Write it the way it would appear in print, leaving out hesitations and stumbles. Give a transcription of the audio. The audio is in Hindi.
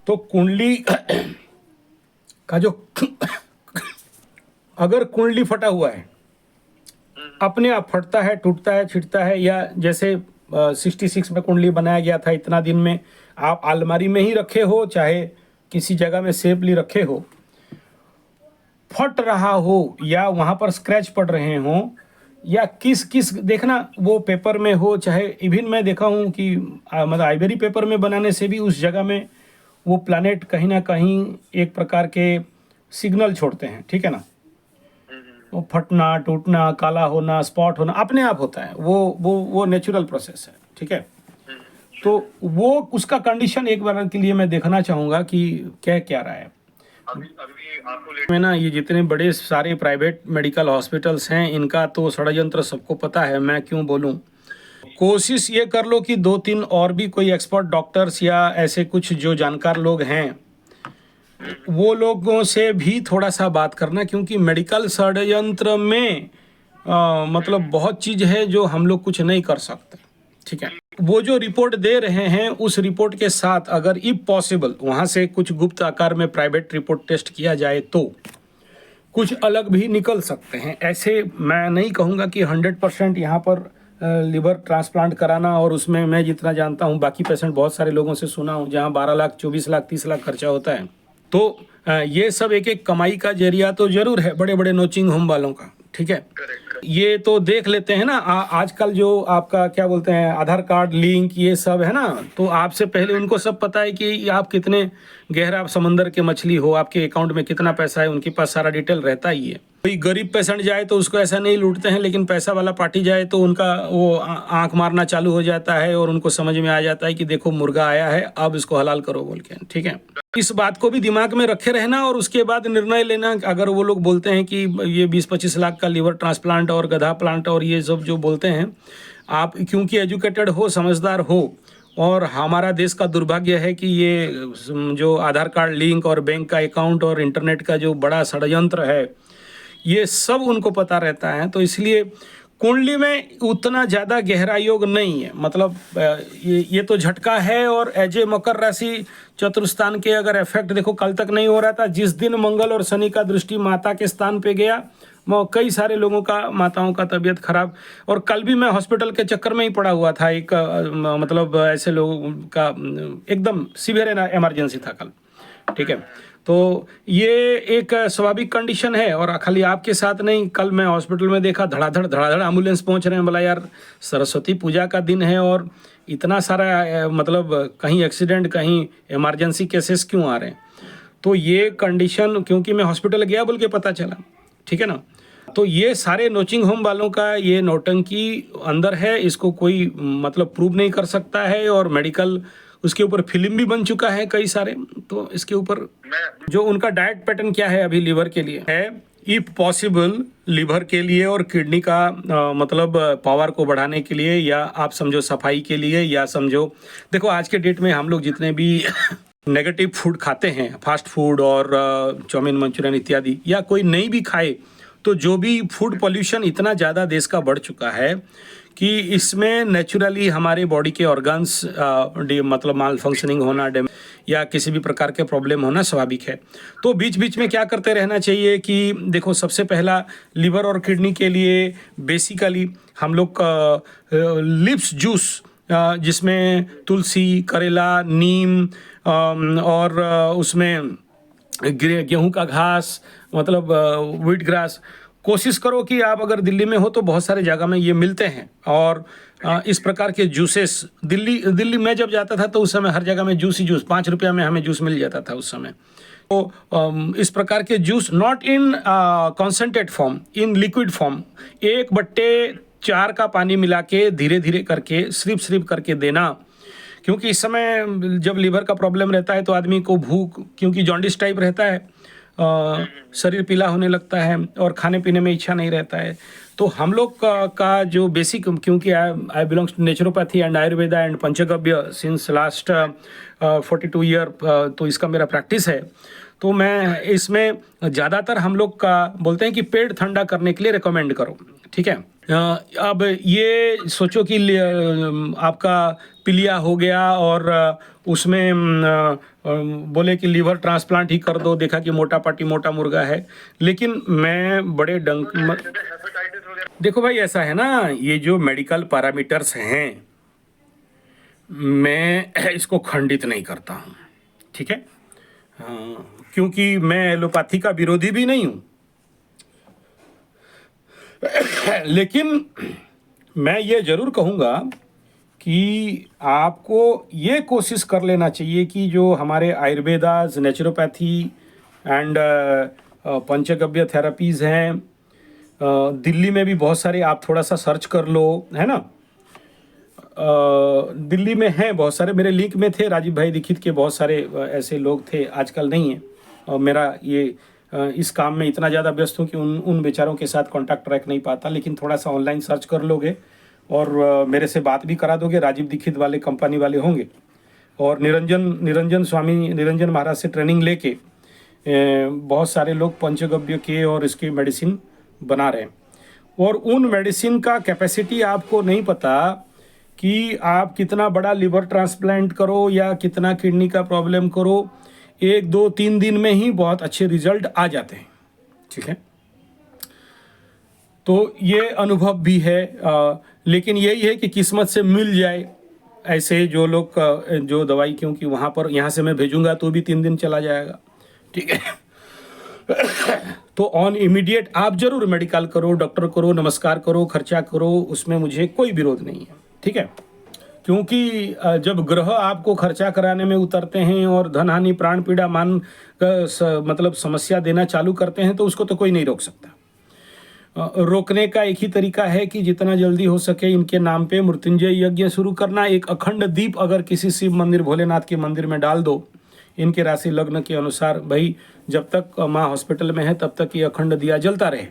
तो कुंडली का जो अगर कुंडली फटा हुआ है, अपने आप फटता है, टूटता है, छिटता है, या जैसे 66 में कुंडली बनाया गया था, इतना दिन में आप अलमारी में ही रखे हो चाहे किसी जगह में सेफली रखे हो, फट रहा हो या वहाँ पर स्क्रैच पड़ रहे हों, या किस किस देखना वो पेपर में हो, चाहे इवन मैं देखा हूँ कि मतलब आइवरी पेपर में बनाने से भी उस जगह में वो प्लैनेट कहीं ना कहीं एक प्रकार के सिग्नल छोड़ते हैं, ठीक है ना। वो फटना, टूटना, काला होना, स्पॉट होना अपने आप होता है, वो नेचुरल प्रोसेस है, ठीक है। तो वो उसका कंडीशन एक बार के लिए मैं देखना चाहूँगा कि क्या क्या रहा है। अभी आपको में ना ये जितने बड़े सारे प्राइवेट मेडिकल हॉस्पिटल्स हैं, इनका तो षड्यंत्र सबको पता है, मैं क्यों बोलूं। कोशिश ये कर लो कि 2-3 और भी कोई एक्सपर्ट डॉक्टर्स या ऐसे कुछ जो जानकार लोग हैं, वो लोगों से भी थोड़ा सा बात करना, क्योंकि मेडिकल षड्यंत्र में मतलब बहुत चीज़ है जो हम लोग कुछ नहीं कर सकते, ठीक है। वो जो रिपोर्ट दे रहे हैं, उस रिपोर्ट के साथ अगर इफ पॉसिबल वहाँ से कुछ गुप्त आकार में प्राइवेट रिपोर्ट टेस्ट किया जाए तो कुछ अलग भी निकल सकते हैं। ऐसे मैं नहीं कहूँगा कि 100% यहाँ पर लिवर ट्रांसप्लांट कराना, और उसमें मैं जितना जानता हूँ, बाकी पेशेंट बहुत सारे लोगों से सुना हूँ जहाँ 12 लाख, 24 लाख, 30 लाख खर्चा होता है। तो ये सब एक एक कमाई का जरिया तो जरूर है बड़े बड़े नर्सिंग होम वालों का, ठीक है। ये तो देख लेते हैं ना, आजकल जो आपका क्या बोलते हैं आधार कार्ड लिंक, ये सब है ना, तो आपसे पहले उनको सब पता है कि आप कितने गहरा समंदर के मछली हो, आपके अकाउंट में कितना पैसा है, उनके पास सारा डिटेल रहता ही है। कोई गरीब पेशेंट जाए तो उसको ऐसा नहीं लूटते हैं, लेकिन पैसा वाला पार्टी जाए तो उनका वो आंख मारना चालू हो जाता है, और उनको समझ में आ जाता है कि देखो मुर्गा आया है, अब इसको हलाल करो बोल के, ठीक है। इस बात को भी दिमाग में रखे रहना, और उसके बाद निर्णय लेना। अगर वो लोग बोलते हैं कि ये 20-25 लाख का लिवर ट्रांसप्लांट और गधा प्लांट और ये सब जो बोलते हैं, आप क्योंकि एजुकेटेड हो, समझदार हो, और हमारा देश का दुर्भाग्य है कि ये जो आधार कार्ड लिंक और बैंक का अकाउंट और इंटरनेट का जो बड़ा षड्यंत्र है, ये सब उनको पता रहता है। तो इसलिए कुंडली में उतना ज़्यादा गहरा योग नहीं है, मतलब ये तो झटका है। और एज ए मकर राशि चतुर्स्थान के अगर इफेक्ट देखो, कल तक नहीं हो रहा था, जिस दिन मंगल और शनि का दृष्टि माता के स्थान पे गया, कई सारे लोगों का, माताओं का तबीयत खराब। और कल भी मैं हॉस्पिटल के चक्कर में ही पड़ा हुआ था, एक मतलब ऐसे लोगों का एकदम सीवियर इमरजेंसी था कल, ठीक है। तो ये एक स्वाभाविक कंडीशन है, और खाली आपके साथ नहीं, कल मैं हॉस्पिटल में देखा धड़ाधड़ धड़ाधड़ एम्बुलेंस पहुंच रहे हैं। बोला यार सरस्वती पूजा का दिन है और इतना सारा मतलब कहीं एक्सीडेंट, कहीं इमरजेंसी केसेस क्यों आ रहे हैं। तो ये कंडीशन क्योंकि मैं हॉस्पिटल गया बोल के पता चला, ठीक है ना। तो ये सारे नर्सिंग होम वालों का ये नौटंकी अंदर है, इसको कोई मतलब प्रूव नहीं कर सकता है। और मेडिकल उसके ऊपर फिल्म भी बन चुका है कई सारे। तो इसके ऊपर जो उनका डाइट पैटर्न क्या है अभी लिवर के लिए है, इफ पॉसिबल लिवर के लिए और किडनी का मतलब पावर को बढ़ाने के लिए, या आप समझो सफाई के लिए, या समझो देखो आज के डेट में हम लोग जितने भी नेगेटिव फूड खाते हैं, फास्ट फूड और चाउमीन, मंचूरियन इत्यादि, या कोई नहीं भी खाए, तो जो भी फूड पॉल्यूशन इतना ज़्यादा देश का बढ़ चुका है कि इसमें नेचुरली हमारे बॉडी के ऑर्गन्स मतलब माल फंक्शनिंग होना, या किसी भी प्रकार के प्रॉब्लम होना स्वाभाविक है। तो बीच बीच में क्या करते रहना चाहिए कि देखो, सबसे पहला लिवर और किडनी के लिए बेसिकली हम लोग लिप्स जूस, जिसमें तुलसी, करेला, नीम और उसमें गेहूं का घास, मतलब व्हीट ग्रास। कोशिश करो कि आप अगर दिल्ली में हो तो बहुत सारे जगह में ये मिलते हैं। और इस प्रकार के जूसेस दिल्ली में जब जाता था तो उस समय हर जगह में जूस ही जूस, 5 रुपया में हमें जूस मिल जाता था उस समय। तो इस प्रकार के juice not in concentrate form, in liquid form, 1/4 का पानी मिला के धीरे धीरे करके स्रिप करके देना। क्योंकि इस समय जब लीवर का प्रॉब्लम रहता है तो आदमी को भूख, क्योंकि जॉन्डिस टाइप रहता है, शरीर पीला होने लगता है और खाने पीने में इच्छा नहीं रहता है। तो हम लोग का जो बेसिक, क्योंकि I belongs to naturopathy and Ayurveda and Panchagavya since last 42 year, तो इसका मेरा प्रैक्टिस है। तो मैं इसमें ज़्यादातर हम लोग का बोलते हैं कि पेट ठंडा करने के लिए रिकमेंड करो, ठीक है। अब ये सोचो कि आपका पीलिया हो गया और उसमें बोले कि लीवर ट्रांसप्लांट ही कर दो, देखा कि मोटा पाटी मोटा मुर्गा है। लेकिन मैं बड़े हेपेटाइटिस वगैरह देखो भाई, ऐसा है ना, ये जो मेडिकल पैरामीटर्स हैं, मैं इसको खंडित नहीं करता हूँ, ठीक है। क्योंकि मैं एलोपैथी का विरोधी भी नहीं हूँ, लेकिन मैं ये जरूर कहूँगा कि आपको ये कोशिश कर लेना चाहिए कि जो हमारे Ayurveda, naturopathy and panchagavya therapies हैं, दिल्ली में भी बहुत सारे, आप थोड़ा सा सर्च कर लो, है ना। दिल्ली में हैं बहुत सारे, मेरे लिंक में थे, राजीव भाई दीक्षित के बहुत सारे ऐसे लोग थे, आजकल नहीं है। और मेरा ये इस काम में इतना ज़्यादा व्यस्त हूँ कि उन बेचारों के साथ कांटेक्ट रख नहीं पाता, लेकिन थोड़ा सा ऑनलाइन सर्च कर लोगे और मेरे से बात भी करा दोगे, राजीव दीक्षित वाले कंपनी वाले होंगे। और निरंजन स्वामी, निरंजन महाराज से ट्रेनिंग लेके बहुत सारे लोग पंचगव्य के और इसकी मेडिसिन बना रहे हैं। और उन मेडिसिन का कैपेसिटी आपको नहीं पता कि आप कितना बड़ा लिवर ट्रांसप्लांट करो या कितना किडनी का प्रॉब्लम करो, 1 2 3 दिन में ही बहुत अच्छे रिजल्ट आ जाते हैं, ठीक है। तो ये अनुभव भी है, लेकिन यही है कि किस्मत से मिल जाए ऐसे जो लोग जो दवाई, क्योंकि वहाँ पर, यहाँ से मैं भेजूंगा तो भी 3 दिन चला जाएगा, ठीक है। तो ऑन इमीडिएट आप जरूर मेडिकल करो, डॉक्टर करो, नमस्कार करो, खर्चा करो, उसमें मुझे कोई विरोध नहीं है, ठीक है। क्योंकि जब ग्रह आपको खर्चा कराने में उतरते हैं और धन हानि, प्राण पीड़ा, मतलब समस्या देना चालू करते हैं, तो उसको तो कोई नहीं रोक सकता। रोकने का एक ही तरीका है कि जितना जल्दी हो सके इनके नाम पे मृत्युंजय यज्ञ शुरू करना। एक अखंड दीप अगर किसी शिव मंदिर, भोलेनाथ के मंदिर में डाल दो, इनके राशि लग्न के अनुसार, भाई जब तक माँ हॉस्पिटल में है तब तक ये अखंड दिया जलता रहे।